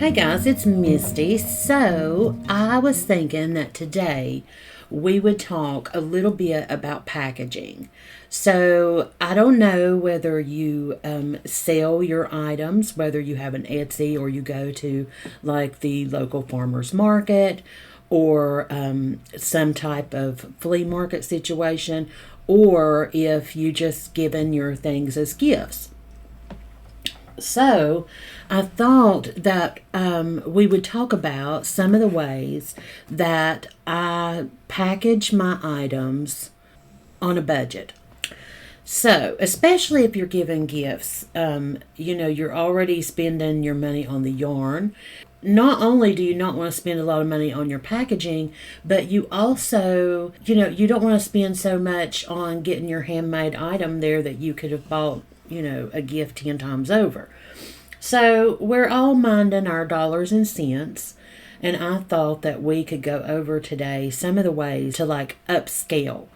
Hey guys, it's Misty. So I was thinking that today we would talk a little bit about packaging. So I don't know whether you sell your items, whether you have an Etsy or you go to like the local farmer's market or some type of flea market situation, or if you just given your things as gifts. So I thought that we would talk about some of the ways that I package my items on a budget. So, especially if you're giving gifts, you're already spending your money on the yarn. Not only do you not want to spend a lot of money on your packaging, but you also, you don't want to spend so much on getting your handmade item there that you could have bought a gift 10 times over. So we're all minding our dollars and cents, and I thought that we could go over today some of the ways to upscale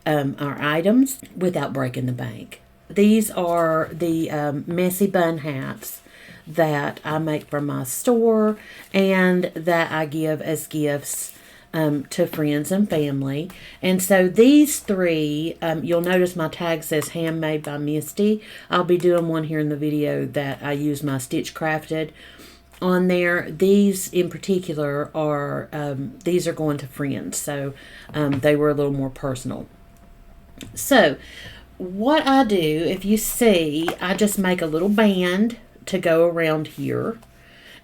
our items without breaking the bank. These are the messy bun hats that I make for my store and that I give as gifts to friends and family. And so these three, you'll notice my tag says handmade by Misty. I'll be doing one here in the video that I use my stitchcrafted on there. These in particular are these are going to friends, so they were a little more personal. So what I do, if you see, I just make a little band to go around here.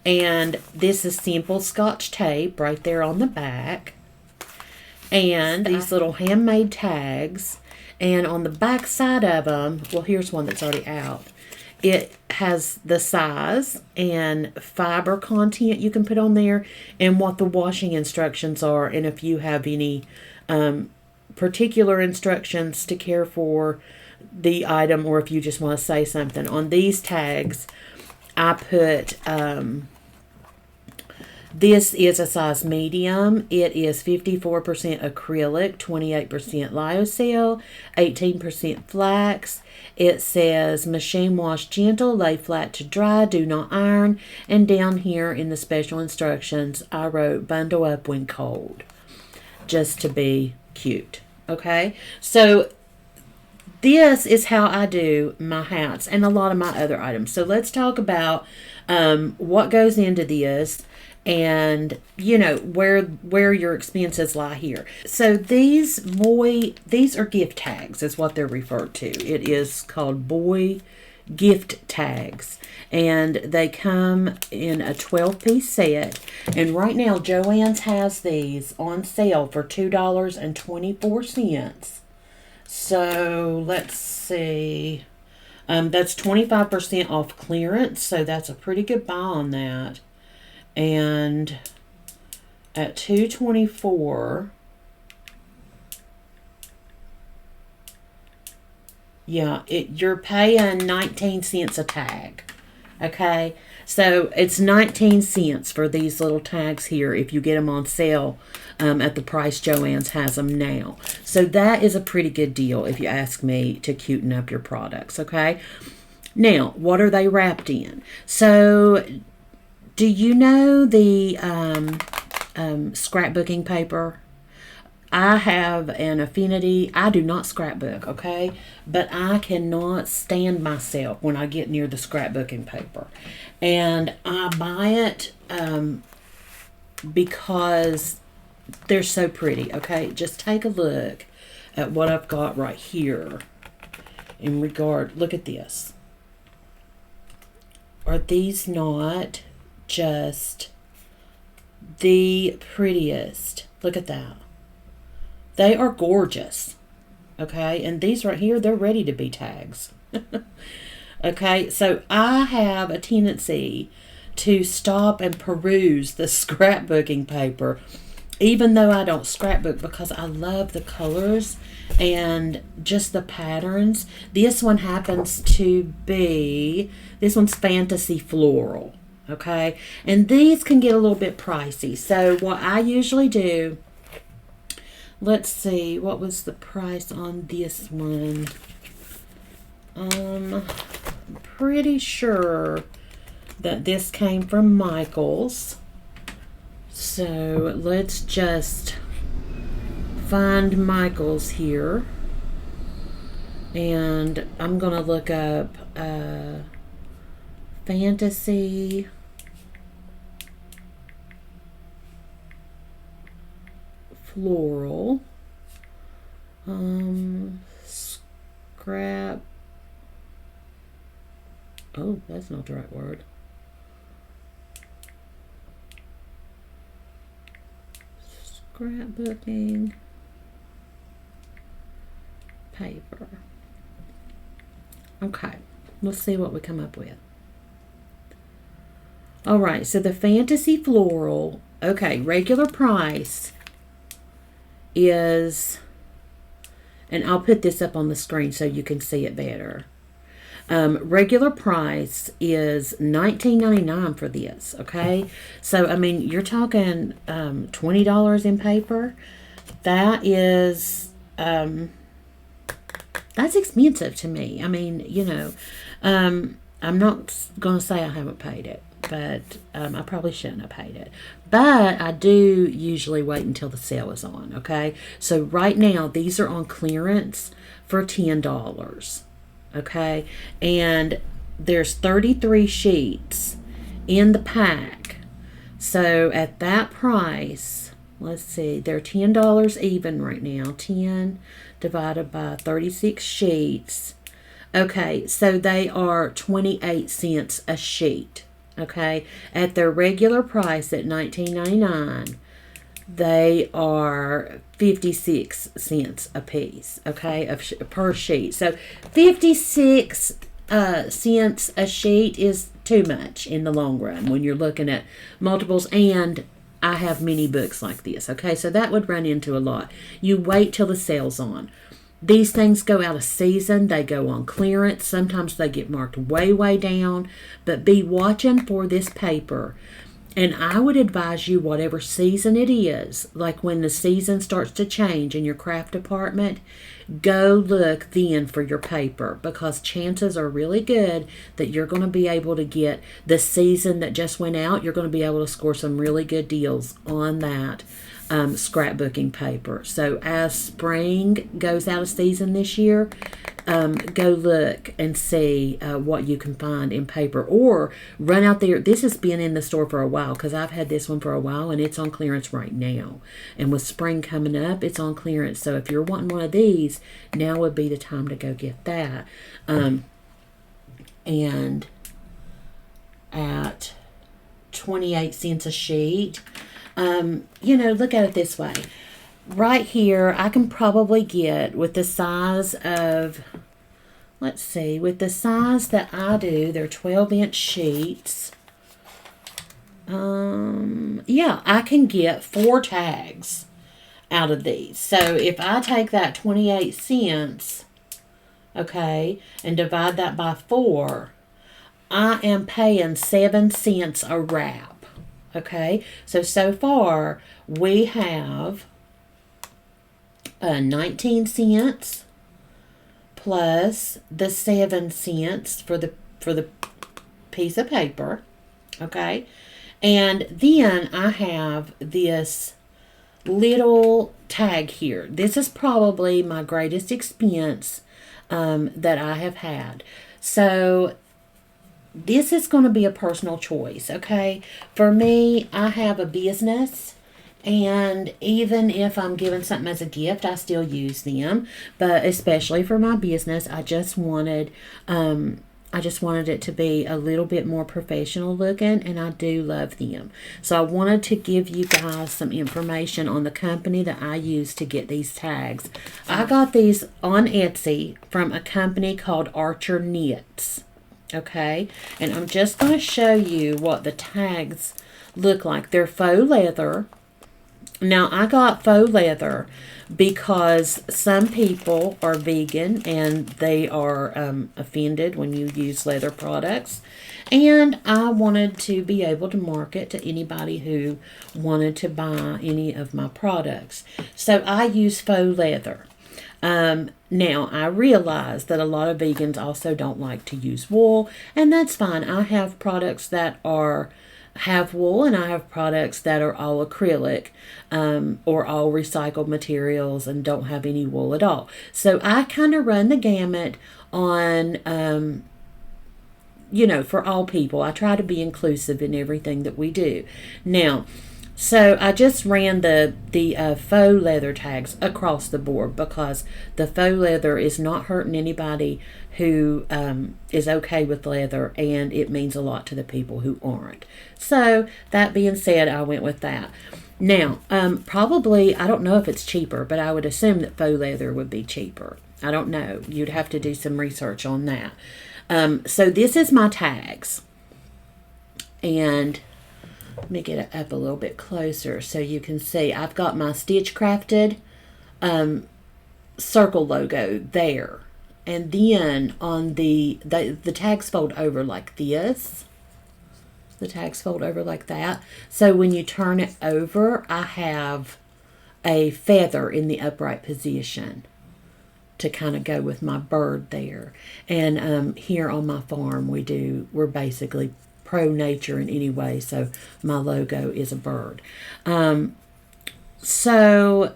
And this is simple Scotch tape right there on the back. And these little handmade tags. And on the back side of them, well, here's one that's already out. It has the size and fiber content you can put on there and what the washing instructions are. And if you have any particular instructions to care for the item, or if you just want to say something. On these tags, I put... this is a size medium. It is 54% acrylic, 28% lyocell, 18% flax. It says machine wash gentle, lay flat to dry, do not iron. And down here in the special instructions, I wrote bundle up when cold, just to be cute. Okay, so this is how I do my hats and a lot of my other items. So let's talk about what goes into this and where your expenses lie here. So these are gift tags is what they're referred to. It is called boy gift tags, and they come in a 12-piece set. And right now Joann's has these on sale for $2.24. So let's see, that's 25% off clearance, so that's a pretty good buy on that. And at $2.24, yeah, you're paying 19 cents a tag. Okay, so it's 19 cents for these little tags here if you get them on sale at the price Joann's has them now. So that is a pretty good deal if you ask me to cuten up your products. Okay, now what are they wrapped in? So do you know the scrapbooking paper? I have an affinity. I do not scrapbook, okay? But I cannot stand myself when I get near the scrapbooking paper. And I buy it because they're so pretty, okay? Just take a look at what I've got right here in regard. Look at this. Are these not just the prettiest? Look at that. They are gorgeous. Okay, and these right here, they're ready to be tags. Okay, so I have a tendency to stop and peruse the scrapbooking paper, even though I don't scrapbook, because I love the colors and just the patterns. This one happens to be, this one's Fantasy Floral. Okay, and these can get a little bit pricey. So what I usually do, let's see, what was the price on this one? I'm pretty sure that this came from Michael's. So let's just find Michael's here. And I'm going to look up Fantasy Floral scrap. Oh, that's not the right word. Scrapbooking paper. Okay, let's see what we come up with. All right, so the Fantasy Floral, okay, regular price is, and I'll put this up on the screen so you can see it better. Regular price is $19.99 for this, okay? So, I mean, you're talking $20 in paper. That is, that's expensive to me. I mean, you know, I'm not going to say I haven't paid it, but I probably shouldn't have paid it. But I do usually wait until the sale is on, okay? So right now, these are on clearance for $10, okay? And there's 33 sheets in the pack. So at that price, let's see, they're $10 even right now. 10 divided by 36 sheets. Okay, so they are 28 cents a sheet. Okay, at their regular price at $19.99, they are 56 cents a piece. Okay, per sheet. So 56 cents a sheet is too much in the long run when you're looking at multiples, and I have many books like this. Okay, so that would run into a lot. You wait till the sale's on. These things go out of season. They go on clearance. Sometimes they get marked way, way down. But be watching for this paper. And I would advise you, whatever season it is, like when the season starts to change in your craft department, go look then for your paper, because chances are really good that you're going to be able to get the season that just went out. You're going to be able to score some really good deals on that scrapbooking paper. So as spring goes out of season this year, go look and see what you can find in paper, or run out there. This has been in the store for a while, because I've had this one for a while and it's on clearance right now. And with spring coming up, it's on clearance. So if you're wanting one of these, now would be the time to go get that. And at 28 cents a sheet, you know, look at it this way. Right here, I can probably get, with the size of, let's see, with the size that I do, they're 12-inch sheets. Yeah, I can get 4 tags out of these. So if I take that 28 cents, okay, and divide that by 4, I am paying 7 cents a wrap. Okay, so far we have 19 cents plus the 7 cents for the piece of paper. Okay, and then I have this little tag here. This is probably my greatest expense that I have had. So this is going to be a personal choice, okay? For me, I have a business, and even if I'm giving something as a gift, I still use them. But especially for my business, I just wanted it to be a little bit more professional looking, and I do love them. So I wanted to give you guys some information on the company that I use to get these tags. I got these on Etsy from a company called Archer Knits. Okay, and I'm just going to show you what the tags look like. They're faux leather. Now, I got faux leather because some people are vegan and they are offended when you use leather products. And I wanted to be able to market to anybody who wanted to buy any of my products. So I use faux leather. Now, I realize that a lot of vegans also don't like to use wool, and that's fine. I have products that have wool, and I have products that are all acrylic, or all recycled materials and don't have any wool at all. So I kind of run the gamut on, for all people. I try to be inclusive in everything that we do. Now, so I just ran the faux leather tags across the board because the faux leather is not hurting anybody who is okay with leather, and it means a lot to the people who aren't. So that being said, I went with that. Now, probably, I don't know if it's cheaper, but I would assume that faux leather would be cheaper. I don't know. You'd have to do some research on that. So this is my tags. And let me get it up a little bit closer so you can see. I've got my stitchcrafted circle logo there. And then on the tags fold over like this. The tags fold over like that. So when you turn it over, I have a feather in the upright position to kind of go with my bird there. And here on my farm, we're basically pro-nature in any way, so my logo is a bird. So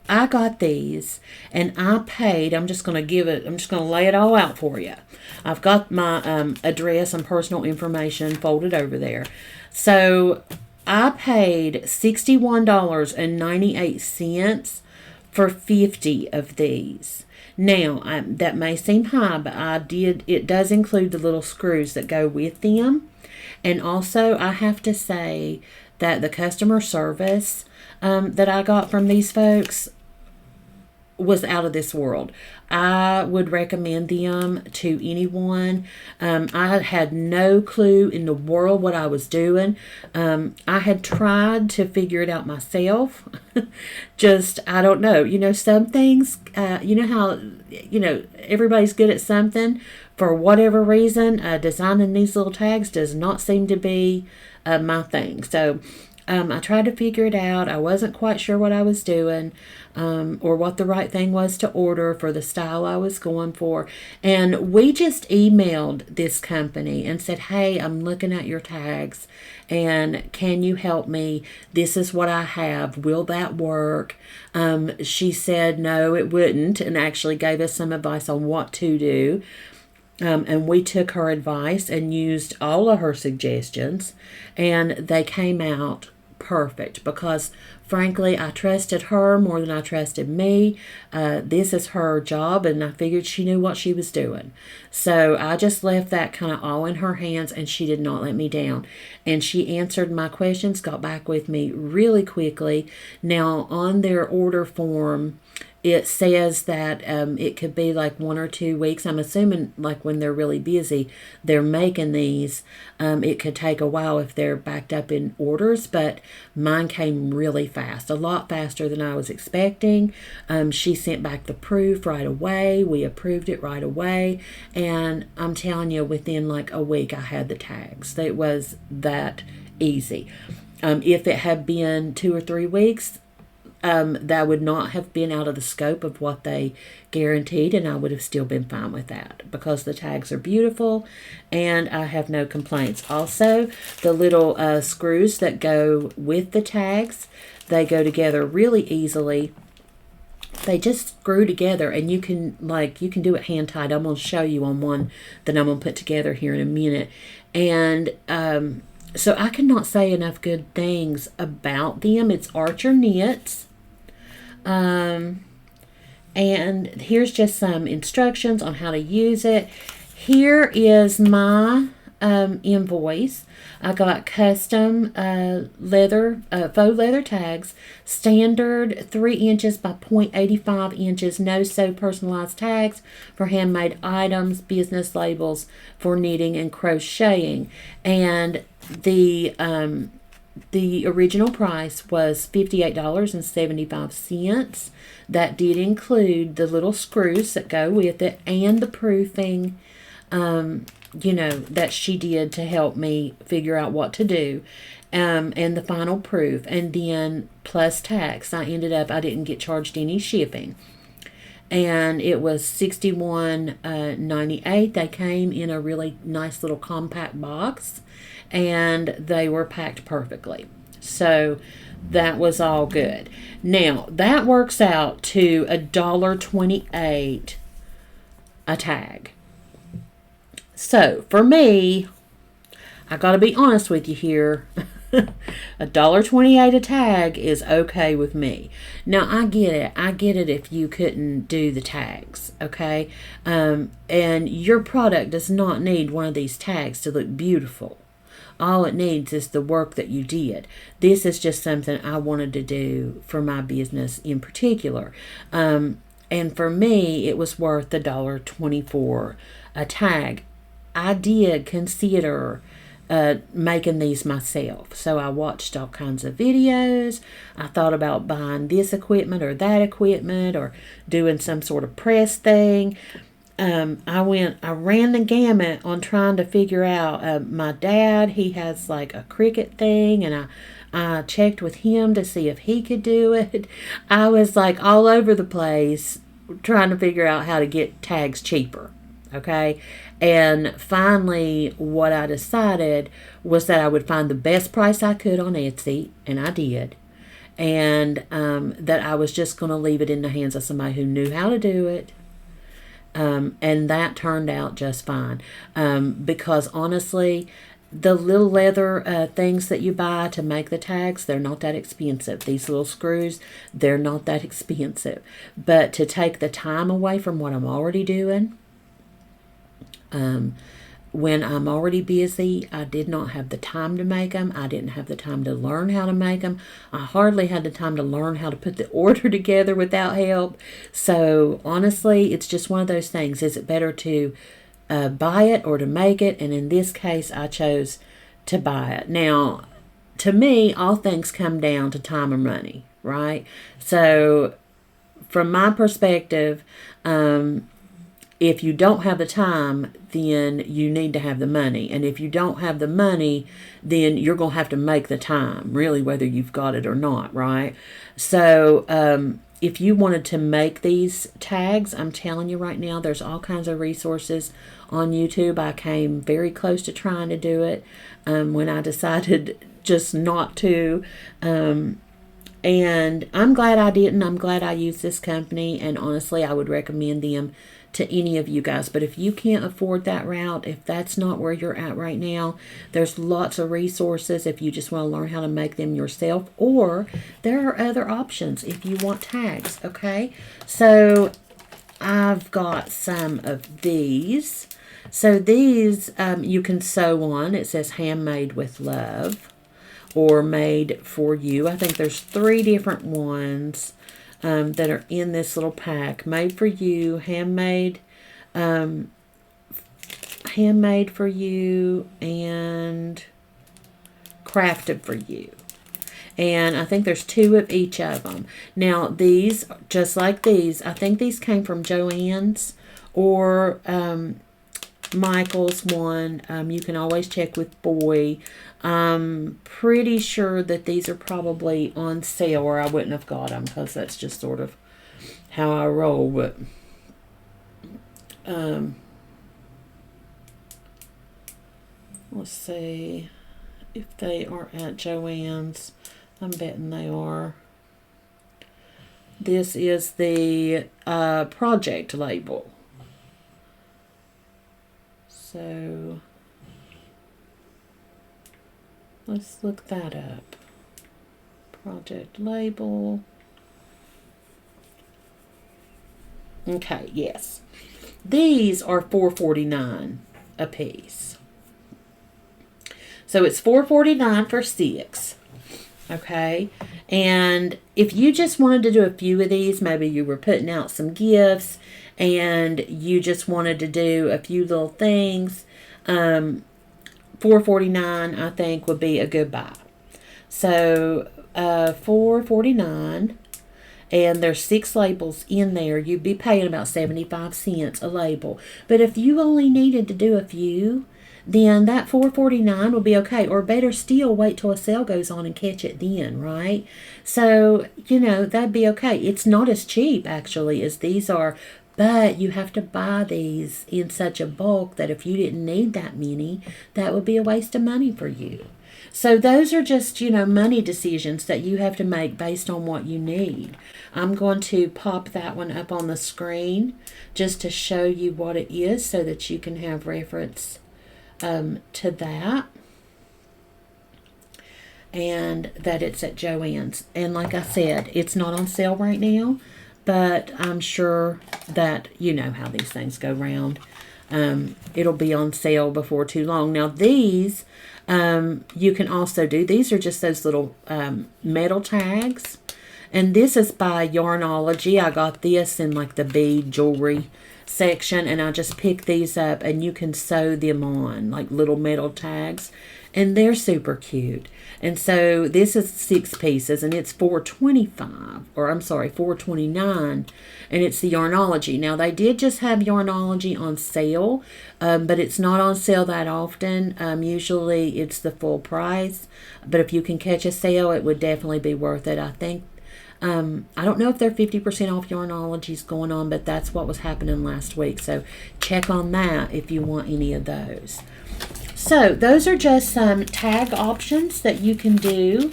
I got these, and I paid, I'm just going to lay it all out for you. I've got my address and personal information folded over there. So I paid $61.98 for 50 of these. Now, that may seem high, but it does include the little screws that go with them. And also, I have to say that the customer service that I got from these folks was out of this world. I would recommend them to anyone. I had no clue in the world what I was doing. I had tried to figure it out myself. I don't know. Some things, how, everybody's good at something. For whatever reason, designing these little tags does not seem to be my thing. So I tried to figure it out. I wasn't quite sure what I was doing, or what the right thing was to order for the style I was going for. And we just emailed this company and said, hey, I'm looking at your tags, and can you help me? This is what I have. Will that work? She said no, it wouldn't, and actually gave us some advice on what to do. And we took her advice and used all of her suggestions, and they came out perfect because, frankly, I trusted her more than I trusted me. This is her job, and I figured she knew what she was doing. So I just left that kind of all in her hands, and she did not let me down. And she answered my questions, got back with me really quickly. Now, on their order form, it says that it could be like 1 or 2 weeks. I'm assuming like when they're really busy, they're making these. It could take a while if they're backed up in orders, but mine came really fast, a lot faster than I was expecting. She sent back the proof right away. We approved it right away. And I'm telling you, within like a week, I had the tags. It was that easy. If it had been 2 or 3 weeks, that would not have been out of the scope of what they guaranteed, and I would have still been fine with that because the tags are beautiful and I have no complaints. Also, the little screws that go with the tags, they go together really easily. They just screw together, and you can do it hand tied. I'm going to show you on one that I'm going to put together here in a minute. And so I cannot say enough good things about them. It's Archer Knits. And here's just some instructions on how to use it. Here is my invoice. I got custom leather, faux leather tags, standard 3 inches by 0.85 inches, no sew personalized tags for handmade items, business labels for knitting and crocheting. And the original price was $58.75. That did include the little screws that go with it and the proofing that she did to help me figure out what to do, and the final proof, and then plus tax. I didn't get charged any shipping, and it was $61.98. They came in a really nice little compact box, and they were packed perfectly. So that was all good. Now that works out to $1.28 a tag. So for me, I gotta be honest with you here. $1.28 a tag is okay with me. Now I get it. I get it if you couldn't do the tags, okay? And your product does not need one of these tags to look beautiful. All it needs is the work that you did. This is just something I wanted to do for my business in particular. And for me, it was worth $1.24 a tag. I did consider making these myself. So I watched all kinds of videos. I thought about buying this equipment or that equipment or doing some sort of press thing. I ran the gamut on trying to figure out, my dad, he has like a Cricut thing, and I checked with him to see if he could do it. I was like all over the place trying to figure out how to get tags cheaper. Okay. And finally, what I decided was that I would find the best price I could on Etsy, and I did. And that I was just going to leave it in the hands of somebody who knew how to do it. And that turned out just fine. Because honestly, the little leather things that you buy to make the tags, they're not that expensive. These little screws, they're not that expensive. But to take the time away from what I'm already doing, when I'm already busy, I did not have the time to make them. I didn't have the time to learn how to make them. I hardly had the time to learn how to put the order together without help. So honestly, it's just one of those things. Is it better to buy it or to make it? And in this case, I chose to buy it. Now, to me, all things come down to time or money, right? So from my perspective, if you don't have the time, then you need to have the money. And if you don't have the money, then you're going to have to make the time, really, whether you've got it or not, right? So if you wanted to make these tags, I'm telling you right now, there's all kinds of resources on YouTube. I came very close to trying to do it when I decided just not to. And I'm glad I didn't. I'm glad I used this company. And honestly, I would recommend them to any of you guys. But if you can't afford that route, if that's not where you're at right now, there's lots of resources if you just want to learn how to make them yourself, or there are other options if you want tags. Okay, so I've got some of these. So these you can sew on. It says handmade with love or made for you. I think there's 3 different ones that are in this little pack. Made for you, handmade for you, and crafted for you. And I think there's 2 of each of them. Now these, just like these, I think these came from Joann's or Michael's one. You can always check with Boy. I'm pretty sure that these are probably on sale, or I wouldn't have got them, because that's just sort of how I roll. But let's see if they are at Joann's. I'm betting they are. This is the project label. So let's look that up. Project label. Okay, yes. These are $4.49 a piece. So it's $4.49 for 6. Okay, and if you just wanted to do a few of these, maybe you were putting out some gifts and you just wanted to do a few little things, $4.49 I think would be a good buy. So $4.49, and there's 6 labels in there, you'd be paying about 75 cents a label. But if you only needed to do a few, then that $4.49 will be okay. Or better still, wait till a sale goes on and catch it then, right? So, that'd be okay. It's not as cheap, actually, as these are, but you have to buy these in such a bulk that if you didn't need that many, that would be a waste of money for you. So those are just, money decisions that you have to make based on what you need. I'm going to pop that one up on the screen just to show you what it is so that you can have reference to that, and that it's at Joann's. And like I said, it's not on sale right now, but I'm sure that you know how these things go round. It'll be on sale before too long. Now these you can also do, these are just those little metal tags, and this is by Yarnology. I got this in like the bead jewelry section, and I just picked these up, and you can sew them on like little metal tags, and they're super cute. And so this is 6 pieces, and it's $4.29, and it's the Yarnology. Now they did just have Yarnology on sale, but it's not on sale that often. Usually it's the full price, but if you can catch a sale, it would definitely be worth it. I think I don't know if they're 50% off Yarnology's going on, but that's what was happening last week. So check on that if you want any of those. So those are just some tag options that you can do,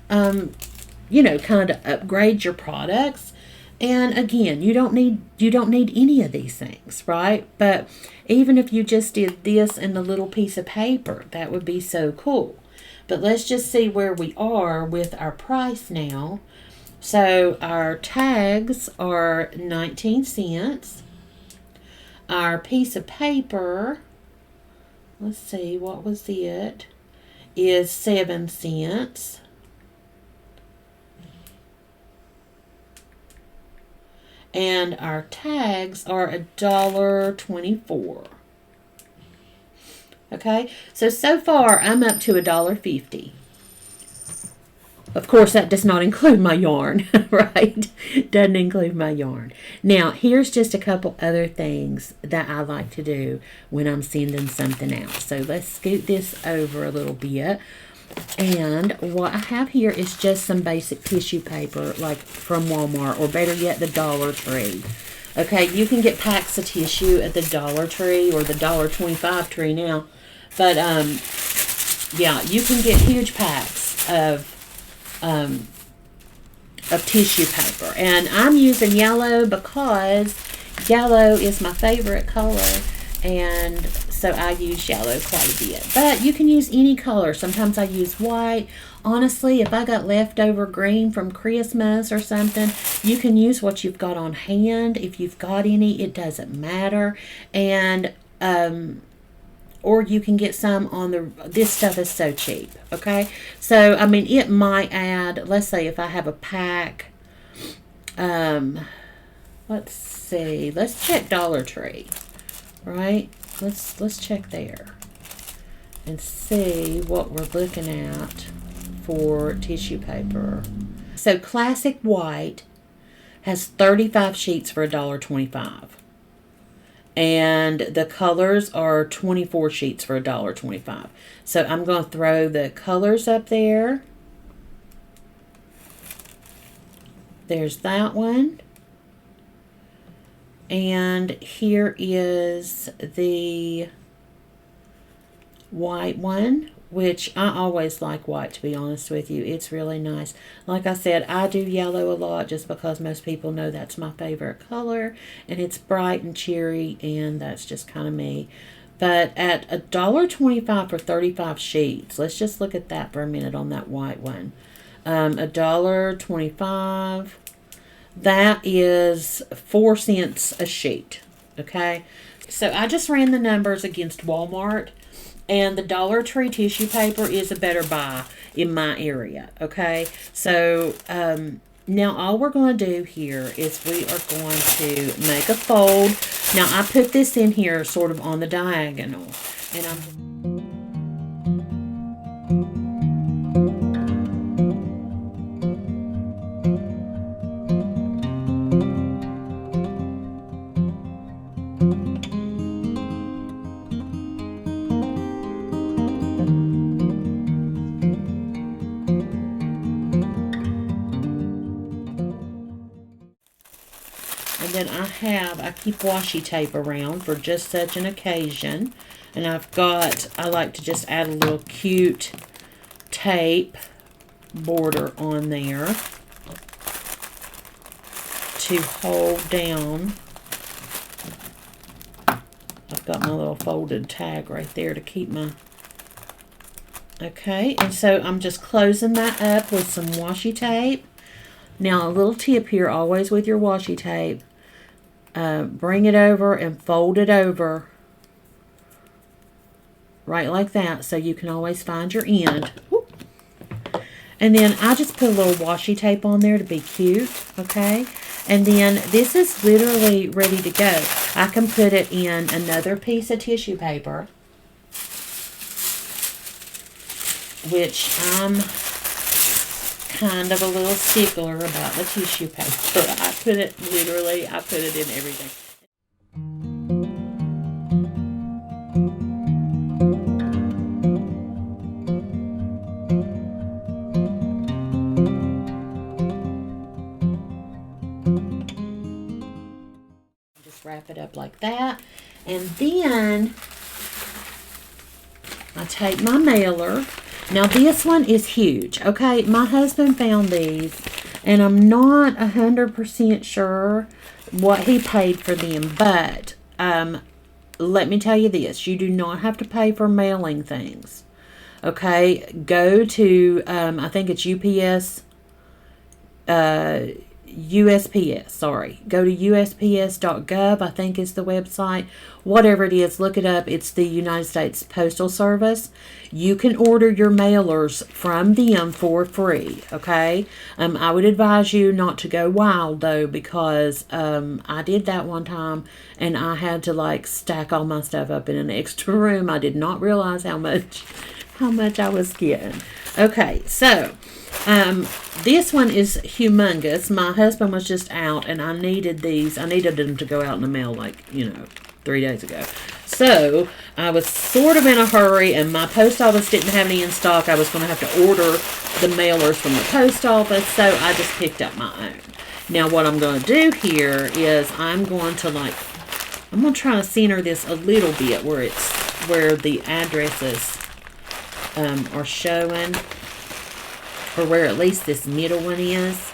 kind of to upgrade your products. And again, you don't need any of these things, right? But even if you just did this in a little piece of paper, that would be so cool. But let's just see where we are with our price now. So our tags are 19 cents. Our piece of paper, let's see, what was it? Is 7 cents. And our tags are $1.24. Okay, so far I'm up to $1.50. Of course, that does not include my yarn, right? Doesn't include my yarn. Now, here's just a couple other things that I like to do when I'm sending something out. So let's scoot this over a little bit. And what I have here is just some basic tissue paper, like from Walmart, or better yet, the Dollar Tree. Okay, you can get packs of tissue at the Dollar Tree or the $1.25 tree now. But, yeah, you can get huge packs of tissue paper, and I'm using yellow because yellow is my favorite color, and so I use yellow quite a bit. But you can use any color. Sometimes I use white. Honestly, if I got leftover green from Christmas or something, you can use what you've got on hand. If you've got any, it doesn't matter. And or you can get some on this stuff is so cheap, okay? So, I mean, it might add, let's say if I have a pack, let's see, let's check Dollar Tree, right? Let's check there and see what we're looking at for tissue paper. So, Classic White has 35 sheets for $1.25. And the colors are 24 sheets for $1.25. So I'm going to throw the colors up there. There's that one. And here is the white one, which I always like white, to be honest with you. It's really nice. Like I said, I do yellow a lot just because most people know that's my favorite color, and it's bright and cheery, and that's just kind of me. But at $1.25 for 35 sheets, let's just look at that for a minute on that white one. $1.25, that is 4 cents a sheet, okay? So I just ran the numbers against Walmart, and the Dollar Tree tissue paper is a better buy in my area, okay? So, now all we're going to do here is we are going to make a fold. Now, I put this in here sort of on the diagonal, and And then I keep washi tape around for just such an occasion. And I like to just add a little cute tape border on there to hold down. I've got my little folded tag right there to keep my... Okay, and so I'm just closing that up with some washi tape. Now, a little tip here, always with your washi tape, bring it over and fold it over right like that, so you can always find your end. And then I just put a little washi tape on there to be cute, okay? And then this is literally ready to go. I can put it in another piece of tissue paper, which I'm kind of a little stickler about the tissue paper. I put it in everything. Just wrap it up like that. And then I take my mailer. Now this one is huge, okay? My husband found these, and I'm not 100% sure what he paid for them, but let me tell you this. You do not have to pay for mailing things, okay? Go to, I think it's USPS, sorry. Go to USPS.gov, I think is the website. Whatever it is, look it up. It's the United States Postal Service. You can order your mailers from them for free, okay? I would advise you not to go wild, though, because I did that one time, and I had to, like, stack all my stuff up in an extra room. I did not realize how much I was getting. Okay, so... this one is humongous. My husband was just out, and I needed these. I needed them to go out in the mail, like, 3 days ago. So, I was sort of in a hurry, and my post office didn't have any in stock. I was going to have to order the mailers from the post office, so I just picked up my own. Now, what I'm going to do here is I'm going to try to center this a little bit where the addresses are showing, or where at least this middle one is,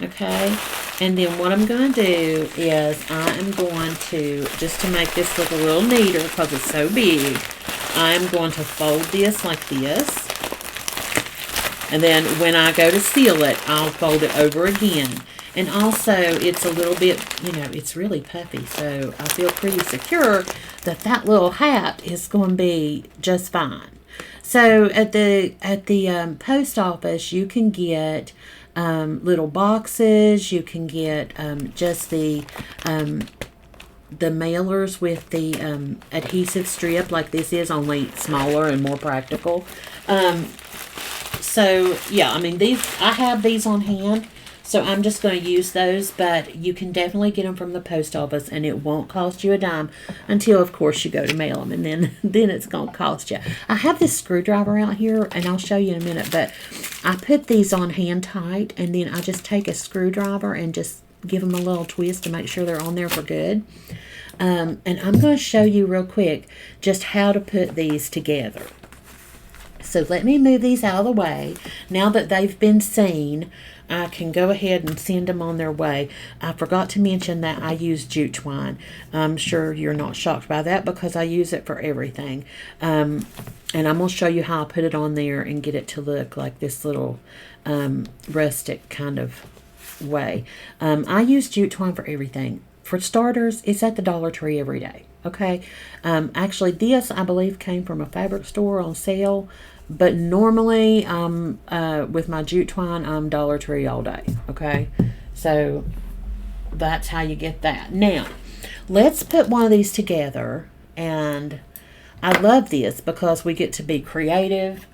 okay? And then what I'm going to do is I am going to, just to make this look a little neater because it's so big, I'm going to fold this like this. And then when I go to seal it, I'll fold it over again. And also, it's a little bit, it's really puffy, so I feel pretty secure that that little hat is going to be just fine. So at the post office, you can get little boxes. You can get just the mailers with the adhesive strip, like this is, only smaller and more practical. So yeah, I mean, I have these on hand, so I'm just going to use those, but you can definitely get them from the post office, and it won't cost you a dime until, of course, you go to mail them, and then it's going to cost you. I have this screwdriver out here, and I'll show you in a minute, but I put these on hand tight, and then I just take a screwdriver and just give them a little twist to make sure they're on there for good. And I'm going to show you real quick just how to put these together. So let me move these out of the way. Now that they've been seen, I can go ahead and send them on their way. I forgot to mention that I use jute twine. I'm sure you're not shocked by that because I use it for everything. And I'm going to show you how I put it on there and get it to look like this little rustic kind of way. I use jute twine for everything. For starters, it's at the Dollar Tree every day. Okay. Actually, this, I believe, came from a fabric store on sale. But normally, with my jute twine, I'm Dollar Tree all day, okay? So, that's how you get that. Now, let's put one of these together. And I love this because we get to be creative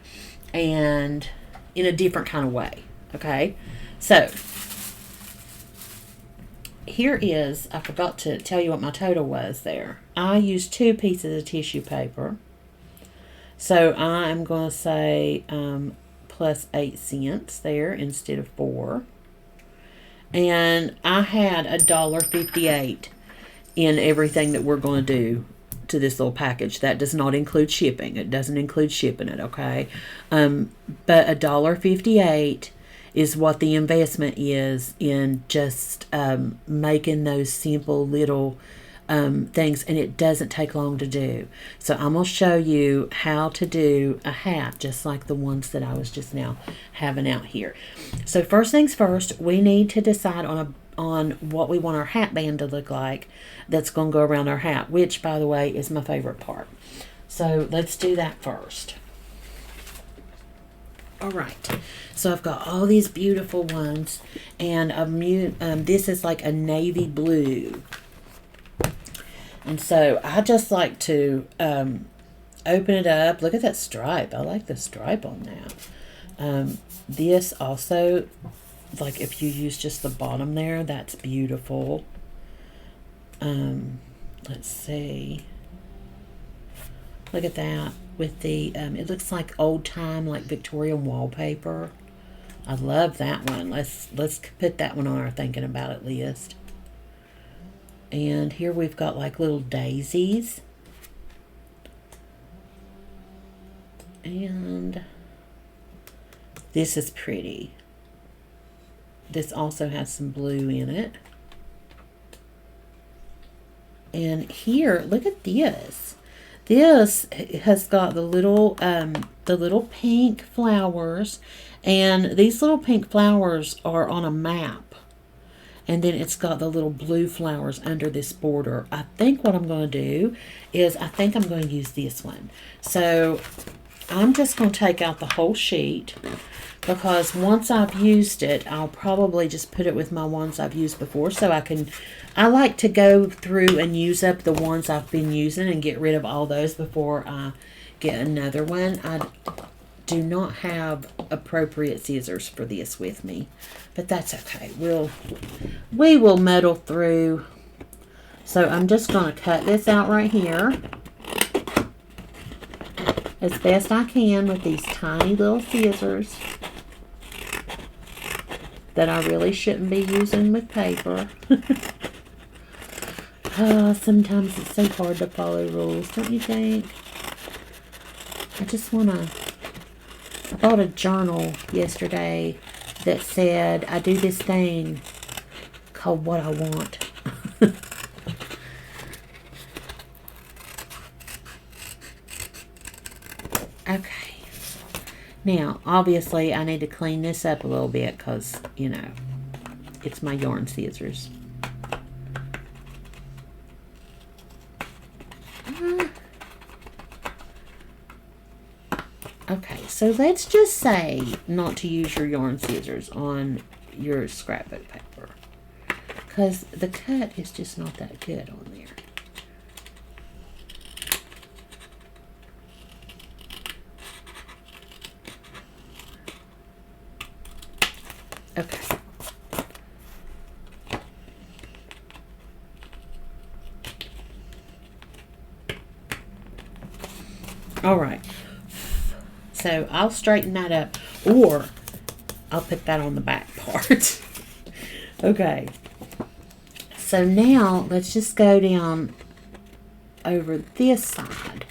and in a different kind of way, okay? So, here is, I forgot to tell you what my total was there. I used 2 pieces of tissue paper. So I am going to say plus 8 cents there instead of 4. And I had $1.58 in everything that we're going to do to this little package. That does not include shipping. It doesn't include shipping it, okay? But $1.58 is what the investment is in just making those simple little things, and it doesn't take long to do. So I'm going to show you how to do a hat just like the ones that I was just now having out here. So first things first, we need to decide on what we want our hat band to look like that's going to go around our hat, which, by the way, is my favorite part. So let's do that first. All right, so I've got all these beautiful ones, and this is like a navy blue. And so I just like to open it up. Look at that stripe. I like the stripe on that. This also, like if you use just the bottom there, that's beautiful. Let's see. Look at that with the, it looks like old time, like Victorian wallpaper. I love that one. Let's put that one on our thinking about it list. And here we've got like little daisies. And this is pretty. This also has some blue in it. And here, look at this. This has got the little pink flowers, and these little pink flowers are on a map. And then it's got the little blue flowers under this border. I think what I'm going to do is I think I'm going to use this one. So I'm just going to take out the whole sheet, because once I've used it, I'll probably just put it with my ones I've used before. So I like to go through and use up the ones I've been using and get rid of all those before I get another one. I do not have appropriate scissors for this with me, but that's okay. We will muddle through. So I'm just going to cut this out right here as best I can with these tiny little scissors that I really shouldn't be using with paper. Sometimes it's so hard to follow rules, don't you think? I bought a journal yesterday that said I do this thing called What I Want. Okay. Now, obviously, I need to clean this up a little bit because, you know, it's my yarn scissors. Okay, so let's just say not to use your yarn scissors on your scrapbook paper, because the cut is just not that good on there. Okay. All right. So I'll straighten that up, or I'll put that on the back part. Okay. So now let's just go down over this side.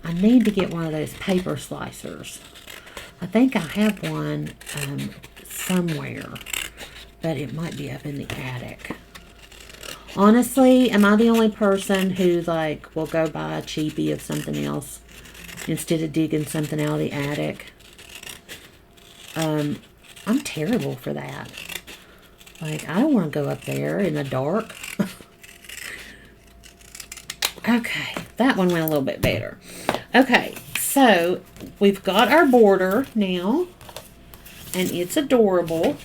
I need to get one of those paper slicers. I think I have one somewhere, but it might be up in the attic. Honestly, am I the only person who like will go buy a cheapie of something else instead of digging something out of the attic? I'm terrible for that. Like, I don't want to go up there in the dark. Okay, that one went a little bit better. Okay, so we've got our border now, and it's adorable.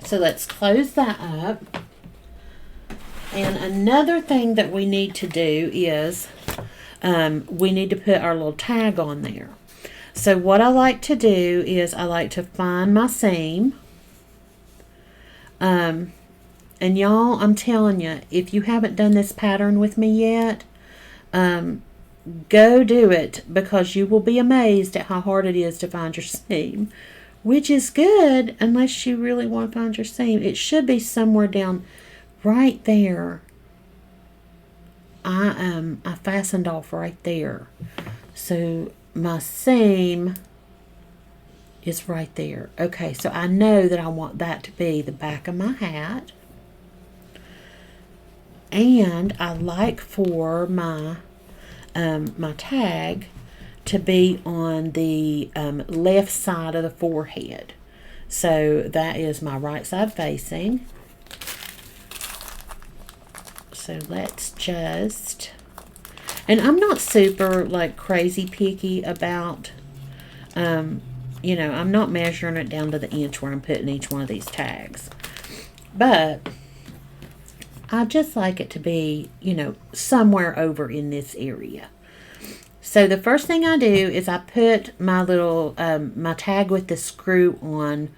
So let's close that up. And another thing that we need to do is we need to put our little tag on there. So what I like to do is I like to find my seam, And y'all, I'm telling you, if you haven't done this pattern with me yet, go do it, because you will be amazed at how hard it is to find your seam, which is good unless you really want to find your seam. It should be somewhere down right there. I fastened off right there. So my seam is right there. Okay, so I know that I want that to be the back of my hat. And I like for my my tag to be on the left side of the forehead. So that is my right side facing. So let's just, and I'm not super like crazy picky about, you know, I'm not measuring it down to the inch where I'm putting each one of these tags. But I just like it to be, you know, somewhere over in this area. So the first thing I do is I put my little, my tag with the screw on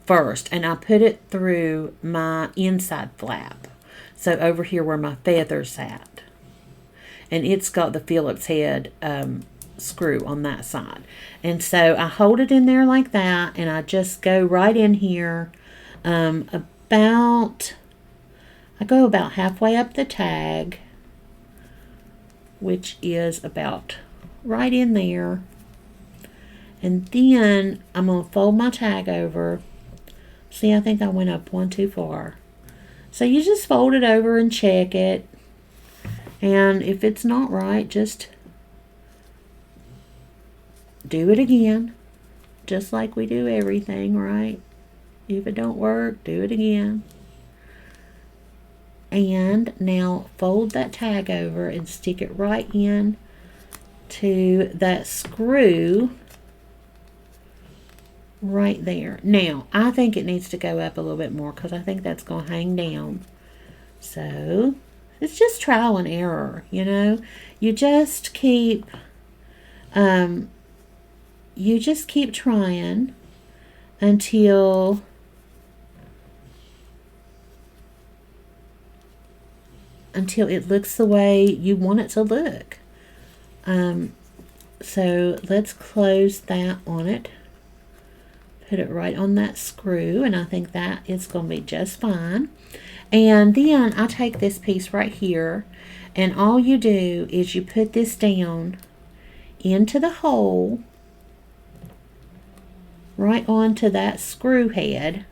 first. And I put it through my inside flap. So over here where my feather's at. And it's got the Phillips head screw on that side. And so I hold it in there like that. And I just go right in here I go about halfway up the tag, which is about right in there. And then I'm going to fold my tag over. See, I think I went up one too far. So you just fold it over and check it. And if it's not right, just do it again. Just like we do everything, right? If it don't work, do it again. And now fold that tag over and stick it right in to that screw right there. Now, I think it needs to go up a little bit more because I think that's going to hang down. So, it's just trial and error, you know. You just keep trying until it looks the way you want it to look. So let's close that on it. Put it right on that screw, and I think that is going to be just fine. And then I take this piece right here, and all you do is you put this down into the hole right onto that screw head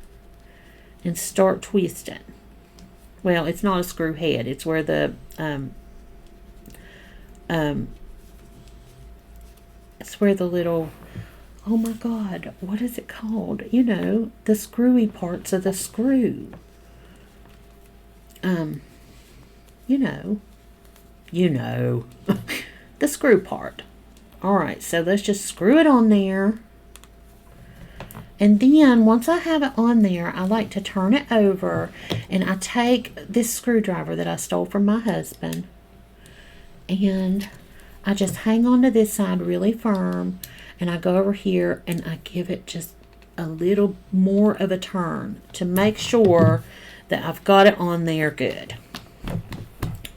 and start twisting. Well, it's not a screw head. It's where the it's where the little, oh my God, what is it called? You know, the screwy parts of the screw. You know, the screw part. All right, so let's just screw it on there. And then once I have it on there, I like to turn it over, and I take this screwdriver that I stole from my husband, and I just hang on to this side really firm, and I go over here and I give it just a little more of a turn to make sure that I've got it on there good.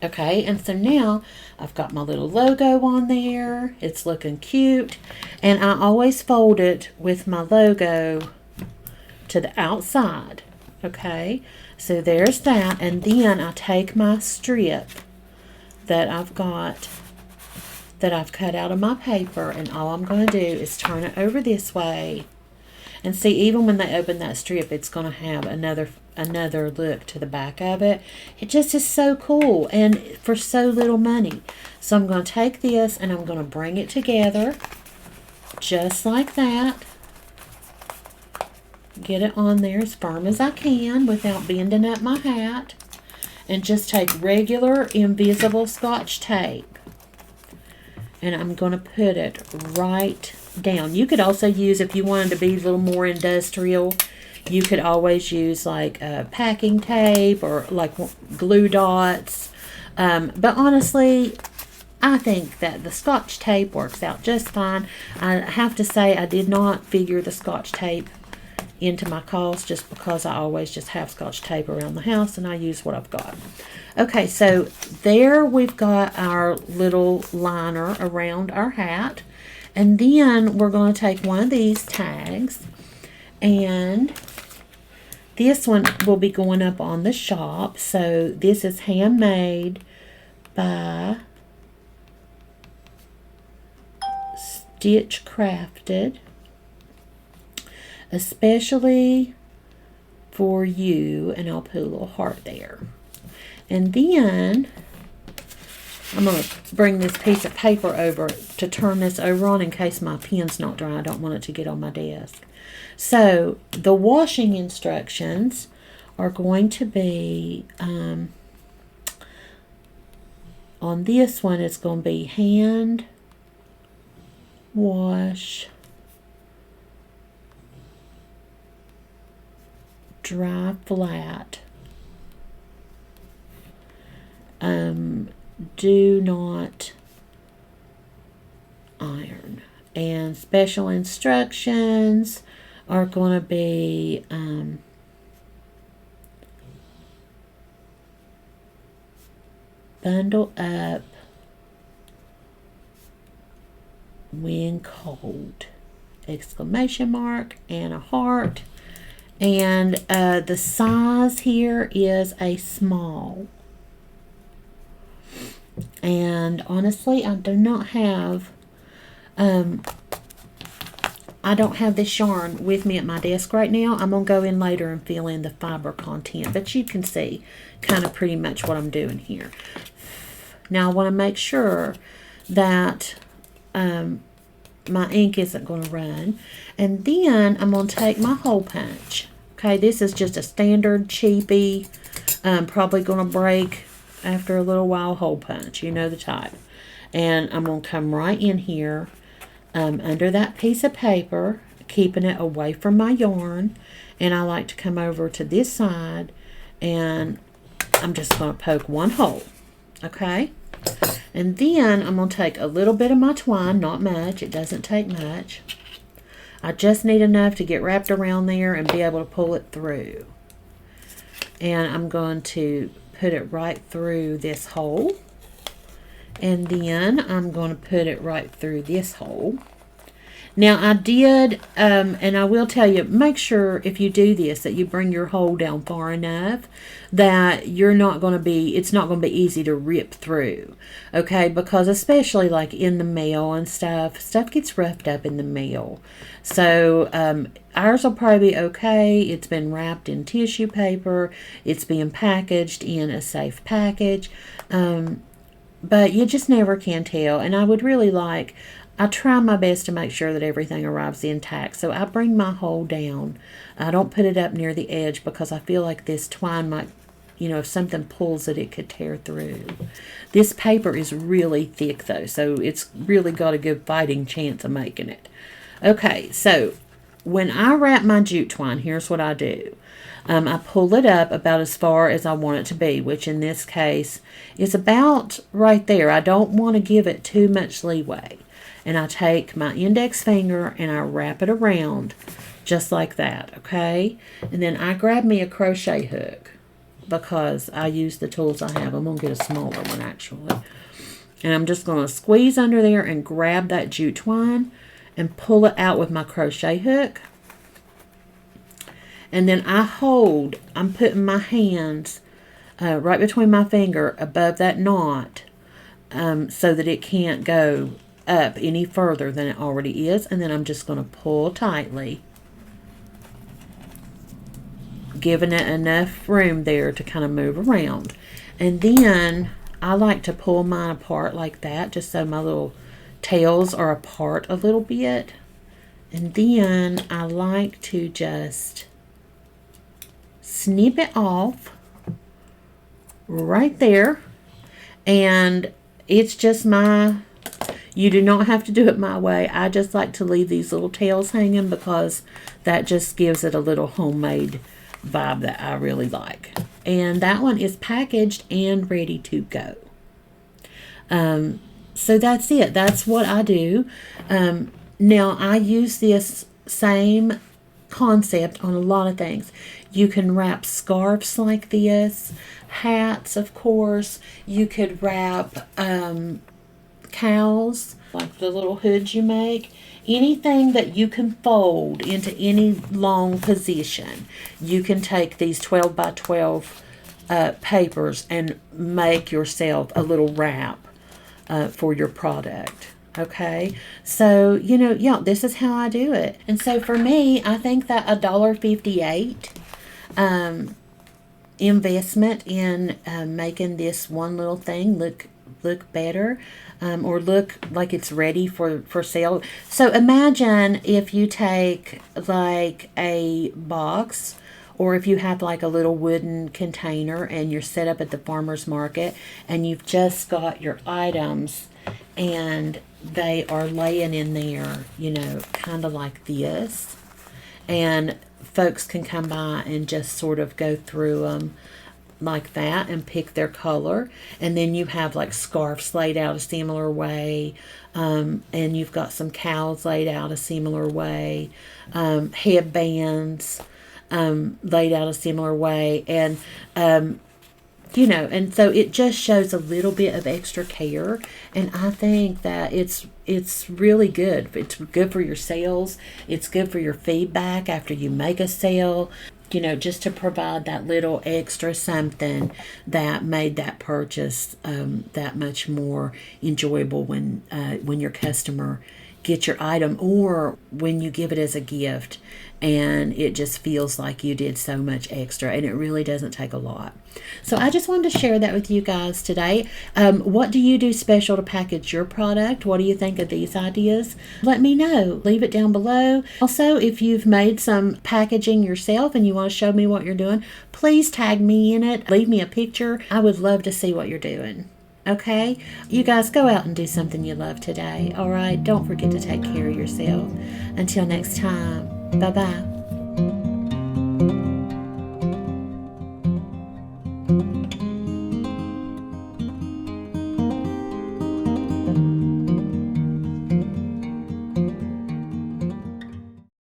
Okay, and so now I've got my little logo on there. It's looking cute. And I always fold it with my logo to the outside. Okay, so there's that. And then I take my strip that I've got, that I've cut out of my paper, and all I'm going to do is turn it over this way. And see, even when they open that strip, it's going to have another look to the back of it. It just is so cool, and for so little money. So I'm going to take this and I'm going to bring it together just like that. Get it on there as firm as I can without bending up my hat. And just take regular invisible Scotch tape. And I'm going to put it right down. You could also use, if you wanted to be a little more industrial, you could always use like packing tape or like glue dots. But honestly, I think that the Scotch tape works out just fine. I have to say I did not figure the Scotch tape into my cost just because I always just have Scotch tape around the house and I use what I've got. Okay, so there we've got our little liner around our hat. And then we're going to take one of these tags, and this one will be going up on the shop. So this is handmade by Stitchcrafted, especially for you, and I'll put a little heart there. And then I'm going to bring this piece of paper over to turn this over on in case my pen's not dry. I don't want it to get on my desk. So the washing instructions are going to be, on this one, it's going to be hand wash, dry flat, do not iron. And special instructions are going to be bundle up when cold, exclamation mark and a heart. And the size here is a small. And honestly, I do not have I don't have this yarn with me at my desk right now. I'm going to go in later and fill in the fiber content, but you can see kind of pretty much what I'm doing here. Now I want to make sure that my ink isn't going to run, and then I'm going to take my hole punch. Okay, this is just a standard cheapy, probably going to break after a little while hole punch, you know the type. And I'm going to come right in here under that piece of paper, keeping it away from my yarn. And I like to come over to this side, and I'm just going to poke one hole. Okay? And then I'm going to take a little bit of my twine, not much, it doesn't take much. I just need enough to get wrapped around there and be able to pull it through. And I'm going to put it right through this hole, and then I'm going to put it right through this hole. Now I did, and I will tell you, make sure if you do this that you bring your hole down far enough that it's not going to be easy to rip through, okay? Because especially like in the mail and stuff gets roughed up in the mail. So ours will probably be okay. It's been wrapped in tissue paper. It's being packaged in a safe package. But you just never can tell. And I try my best to make sure that everything arrives intact. So I bring my hole down. I don't put it up near the edge because I feel like this twine might, if something pulls it, it could tear through. This paper is really thick though, so it's really got a good fighting chance of making it. Okay, so when I wrap my jute twine, here's what I do. I pull it up about as far as I want it to be, which in this case is about right there. I don't want to give it too much leeway. And I take my index finger and I wrap it around just like that, okay? And then I grab me a crochet hook because I use the tools I have. I'm going to get a smaller one actually. And I'm just going to squeeze under there and grab that jute twine and pull it out with my crochet hook. And then I'm putting my hands right between my finger above that knot so that it can't go up any further than it already is. And then I'm just going to pull tightly, giving it enough room there to kind of move around. And then I like to pull mine apart like that, just so my little tails are apart a little bit. And then I like to just snip it off right there. And it's just you do not have to do it my way. I just like to leave these little tails hanging because that just gives it a little homemade vibe that I really like. And that one is packaged and ready to go. So that's it. That's what I do. Now I use this same concept on a lot of things. You can wrap scarves like this, hats, of course. You could wrap cows, like the little hoods you make. Anything that you can fold into any long position, you can take these 12 by 12 papers and make yourself a little wrap for your product. Okay, so yeah, this is how I do it. And so for me, I think that $1.58 investment in making this one little thing look better, or look like it's ready for sale. So imagine if you take like a box, or if you have like a little wooden container and you're set up at the farmer's market and you've just got your items and they are laying in there, kind of like this. And folks can come by and just sort of go through them like that and pick their color. And then you have like scarves laid out a similar way. And you've got some cows laid out a similar way. Headbands laid out a similar way. And and so it just shows a little bit of extra care, and I think that it's really good. It's good for your sales. It's good for your feedback after you make a sale, just to provide that little extra something that made that purchase that much more enjoyable when your customer gets your item, or when you give it as a gift and it just feels like you did so much extra, and it really doesn't take a lot. So I just wanted to share that with you guys today. What do you do special to package your product? What do you think of these ideas? Let me know. Leave it down below. Also, if you've made some packaging yourself and you want to show me what you're doing, please tag me in it. Leave me a picture. I would love to see what you're doing. Okay? You guys go out and do something you love today. All right? Don't forget to take care of yourself. Until next time. Bye-bye.